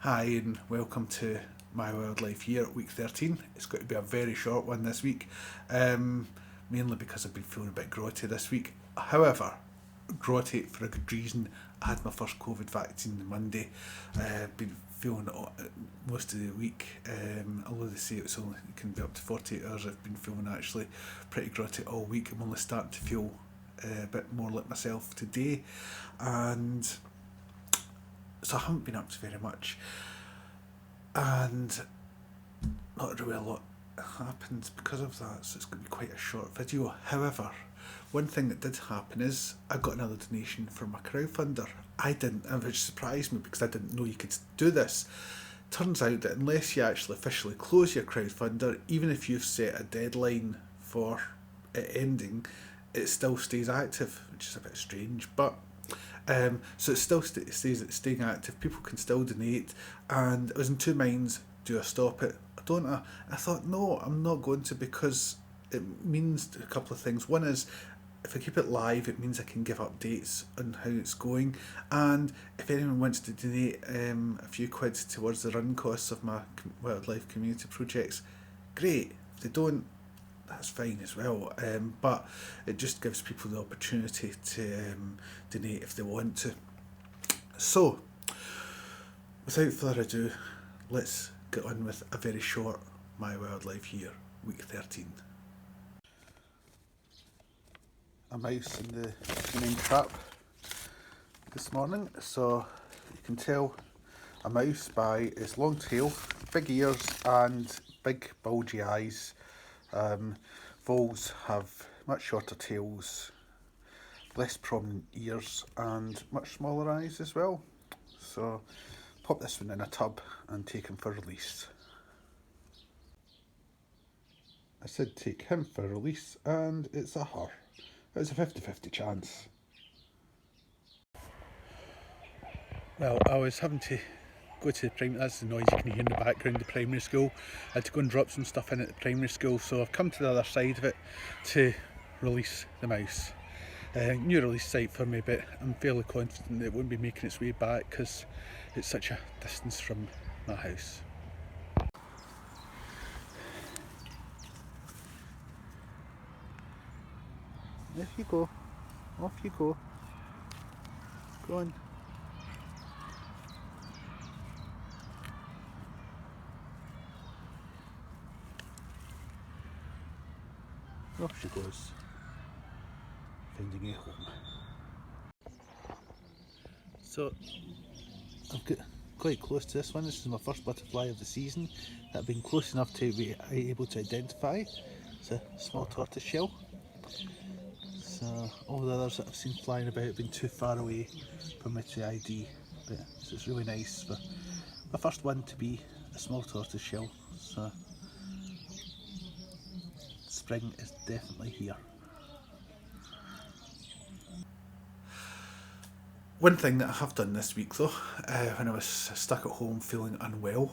Hi and welcome to My Wildlife Year, week 13. It's going to be a very short one this week, mainly because I've been feeling a bit grotty this week. However, grotty for a good reason. I had my first COVID vaccine Monday. Been feeling most of the week, although they say it's only it can be up to 48 hours. I've been feeling actually pretty grotty all week. I'm only starting to feel a bit more like myself today, and so I haven't been up to very much, and not really a lot happened because of that, so it's going to be quite a short video. However, one thing that did happen is I got another donation from a crowdfunder. I didn't, which surprised me because I didn't know you could do this. Turns out that unless you actually officially close your crowdfunder, even if you've set a deadline for it ending, it still stays active, which is a bit strange, but so it still stays staying active. People can still donate, and I was in two minds: do I stop it? I don't. I thought no, I'm not going to, because it means a couple of things. One is, if I keep it live, it means I can give updates on how it's going, and if anyone wants to donate a few quid towards the run costs of my wildlife community projects, great. If they don't, that's fine as well. But it just gives people the opportunity to donate if they want to. So, without further ado, let's get on with a very short My Wildlife Year, week 13. A mouse in the main trap this morning. So you can tell a mouse by its long tail, big ears and big bulgy eyes. Voles have much shorter tails, less prominent ears and much smaller eyes as well. So pop this one in a tub and take him for release. I said take him for release, and it's a her. It's a 50-50 chance. Well, I was having to go to the primary, that's the noise you can hear in the background, the primary school. I had to go and drop some stuff in at the primary school, so I've come to the other side of it to release the mouse. New release site for me, but I'm fairly confident it won't be making its way back because it's such a distance from my house. Off you go, off you go. Go on. Off she goes, finding a home. So I've got quite close to this one. This is my first butterfly of the season that I've been close enough to be able to identify. It's a small tortoiseshell. So all the others that I've seen flying about have been too far away for me to ID, but so it's really nice for my first one to be a small tortoiseshell. So spring is definitely here. One thing that I have done this week though, when I was stuck at home feeling unwell,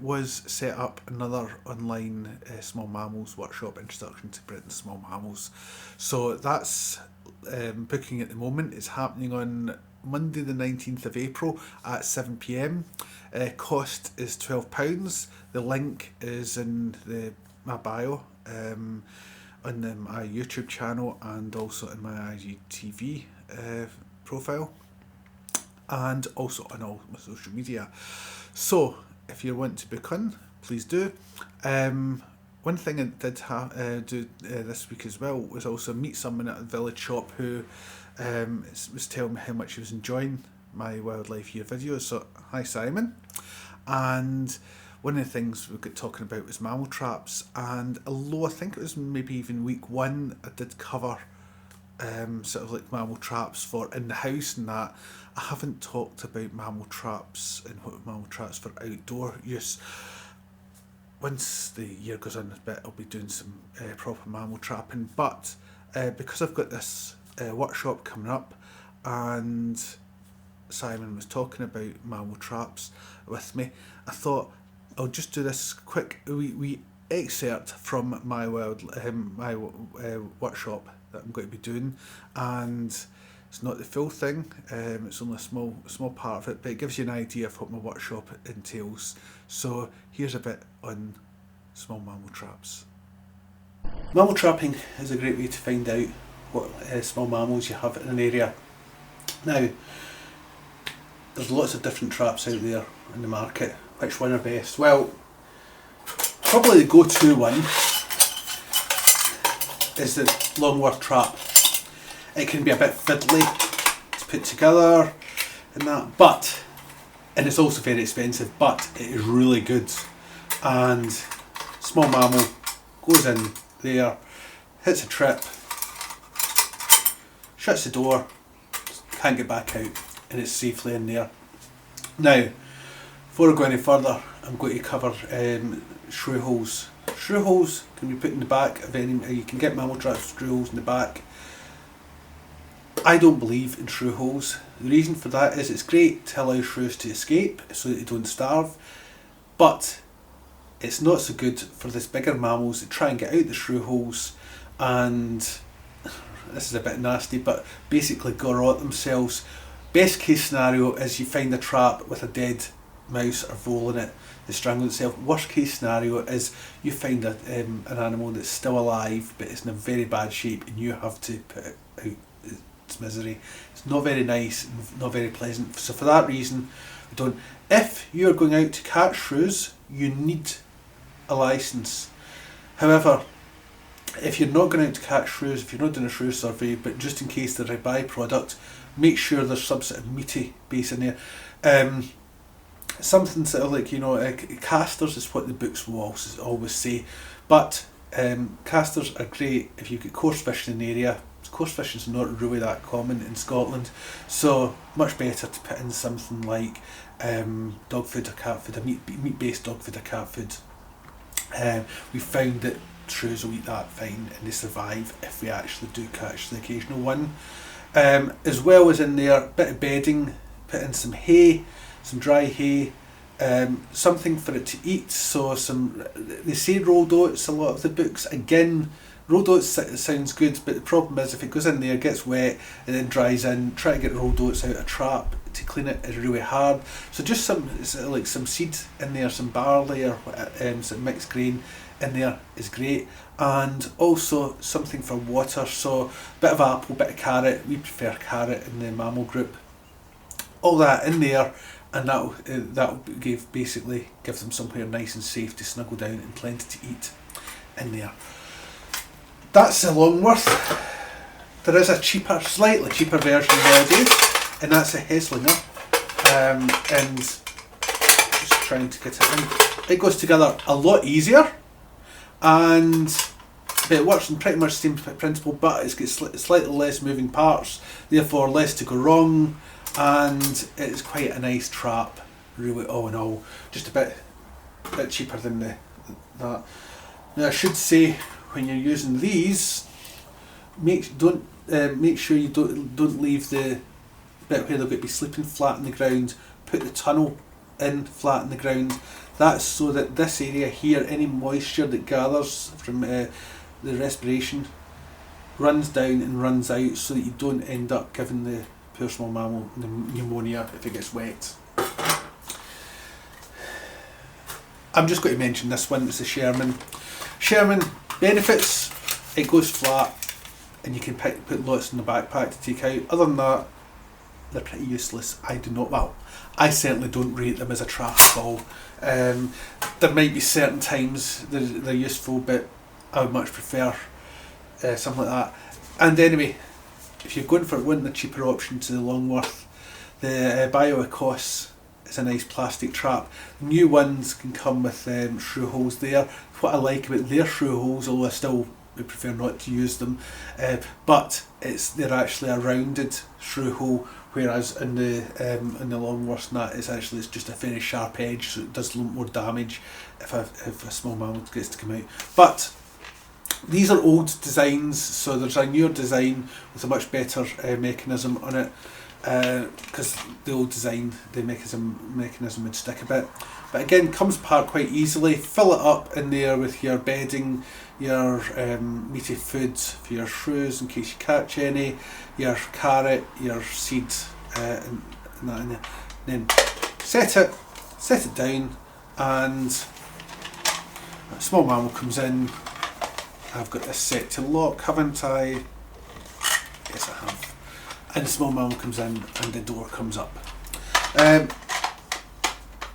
was set up another online small mammals workshop, introduction to Britain's small mammals. So that's booking at the moment. It's happening on Monday the 19th of April at 7 p.m. Cost is £12. The link is in my bio on my YouTube channel and also in my IGTV profile, and also on all my social media. So if you want to book on, please do. One thing I did do this week as well was also meet someone at a village shop who was telling me how much he was enjoying my wildlife year videos. So hi Simon. And one of the things we got talking about was mammal traps, and although I think it was maybe even week one, I did cover sort of like mammal traps for in the house and that. I haven't talked about mammal traps and what mammal traps for outdoor use. Once the year goes on a bit, I'll be doing some proper mammal trapping, but because I've got this workshop coming up and Simon was talking about mammal traps with me, I thought I'll just do this quick wee excerpt from my workshop that I'm going to be doing, and It's not the full thing, it's only a small part of it, but it gives you an idea of what my workshop entails. So here's a bit on small mammal traps. Mammal trapping is a great way to find out what small mammals you have in an area. Now, there's lots of different traps out there in the market. Which one are best? Well, probably the go-to one is the Longworth trap. It can be a bit fiddly to put together and that, and it's also very expensive, but it is really good. And small mammal goes in there, hits a trip, shuts the door, can't get back out, and it's safely in there. Now, before I go any further, I'm going to cover shrew holes. Shrew holes can be put in the back of any. You can get mammal traps with shrew holes in the back. I don't believe in shrew holes. The reason for that is it's great to allow shrews to escape so that they don't starve, but it's not so good for this bigger mammals that try and get out the shrew holes, and this is a bit nasty, but basically garrot themselves. Best case scenario is you find a trap with a dead mouse or vole in it that strangled itself. Worst case scenario is you find an animal that's still alive but is in a very bad shape and you have to put it out its misery. It's not very nice, not very pleasant. So for that reason, we don't. If you're going out to catch shrews, you need a licence. However, if you're not going out to catch shrews, if you're not doing a shrew survey, but just in case they're a byproduct, make sure there's some sort of meaty base in there. Something sort of like, casters is what the books will always say, but casters are great if you've got coarse fishing in the area. Coarse fishing is not really that common in Scotland, so much better to put in something like dog food or cat food, a meat-based dog food or cat food. We found that shrews will eat that fine and they survive if we actually do catch the occasional one. As well as in there, bit of bedding, put in some hay, some dry hay, something for it to eat. So they say rolled oats, a lot of the books. Again, rolled oats sounds good, but the problem is if it goes in there, gets wet and then dries in, try to get rolled oats out of a trap to clean it is really hard. So just some seed in there, some barley or some mixed grain in there is great, and also something for water. So bit of apple, bit of carrot. We prefer carrot in the mammal group. All that in there, and that'll basically give them somewhere nice and safe to snuggle down and plenty to eat in there. That's the Longworth. There is a slightly cheaper version nowadays, and that's a Hesslinger. And just trying to get it in. It goes together a lot easier, but it works in pretty much the same principle, but it's got slightly less moving parts, therefore less to go wrong, and it's quite a nice trap, really, all in all. Just a bit cheaper than that. Now I should say, when you're using these, make sure you don't leave the bit where they're going to be sleeping flat on the ground. Put the tunnel in flat on the ground. That's so that this area here, any moisture that gathers from the respiration, runs down and runs out, so that you don't end up giving the poor small mammal pneumonia if it gets wet. I'm just going to mention this one. It's a Sherman. Sherman benefits: it goes flat, and you can put lots in the backpack to take out. Other than that, they're pretty useless. I certainly don't rate them as a trap at all. There might be certain times they're useful, but I would much prefer something like that. And anyway, if you're going for wanting a cheaper option to the Longworth, the BioEcos is a nice plastic trap. New ones can come with shrew holes there. What I like about their shrew holes, although I still would prefer not to use them, but they're actually a rounded shrew hole, whereas in the Longworth it's just a very sharp edge, so it does a lot more damage if a small mammal gets to come out. But these are old designs, so there's a newer design with a much better mechanism on it, because the old design, the mechanism would stick a bit. But again, comes apart quite easily. Fill it up in there with your bedding, your meaty foods for your shrews in case you catch any, your carrot, your seed, and that in there. Then set it down, and a small mammal comes in. I've got this set to lock, haven't I? Yes, I have. And the small mammal comes in and the door comes up. I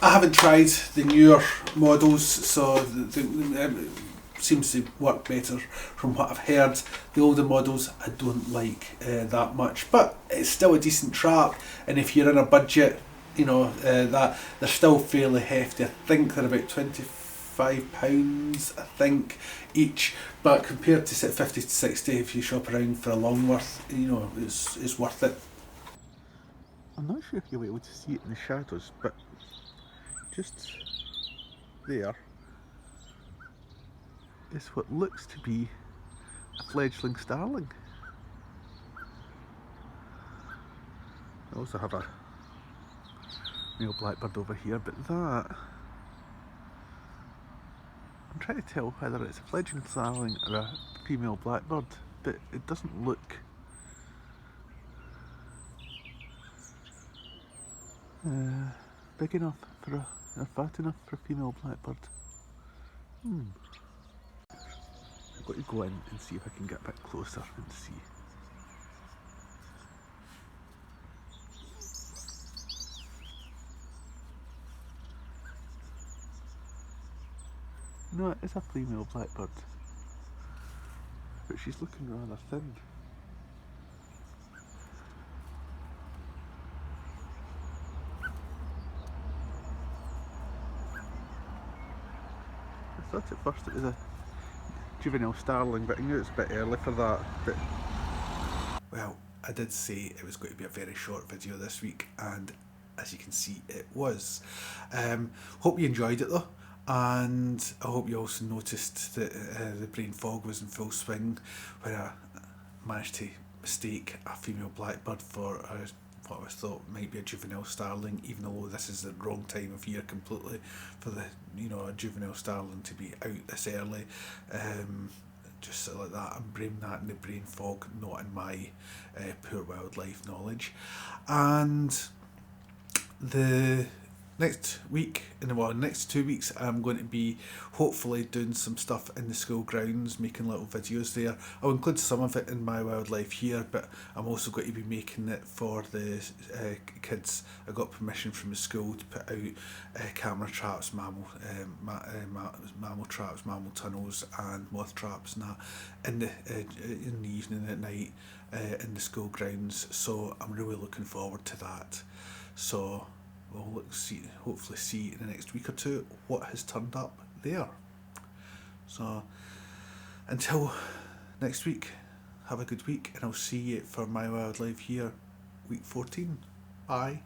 haven't tried the newer models, so it seems to work better from what I've heard. The older models I don't like that much, but it's still a decent trap, and if you're in a budget, you know, that they're still fairly hefty. I think they're about £25, I think, each, but compared to say 50 to 60 if you shop around for a Longworth, you know, it's worth it. I'm not sure if you'll be able to see it in the shadows, but just there is what looks to be a fledgling starling. I also have a male blackbird over here, but that, I'm trying to tell whether it's a fledgling starling or a female blackbird, but it doesn't look big enough for or fat enough for a female blackbird. I've got to go in and see if I can get a bit closer and see. No, it is a female blackbird, but she's looking rather thin. I thought at first it was a juvenile starling, but I knew it was a bit early for that. But well, I did say it was going to be a very short video this week, and as you can see, it was. Hope you enjoyed it though, and I hope you also noticed that the brain fog was in full swing when I managed to mistake a female blackbird for what I thought might be a juvenile starling, even though this is the wrong time of year completely for the, you know, a juvenile starling to be out this early. Just sort of like that, I'm blaming that in the brain fog, not in my poor wildlife knowledge. And the next week, next 2 weeks, I'm going to be hopefully doing some stuff in the school grounds, making little videos there. I'll include some of it in my wildlife here, but I'm also going to be making it for the kids. I got permission from the school to put out camera traps, mammal traps, mammal tunnels, and moth traps, and that in the evening at night in the school grounds. So I'm really looking forward to that. So we'll hopefully see in the next week or two what has turned up there. So until next week, have a good week, and I'll see you for my wildlife here, week 14. Bye.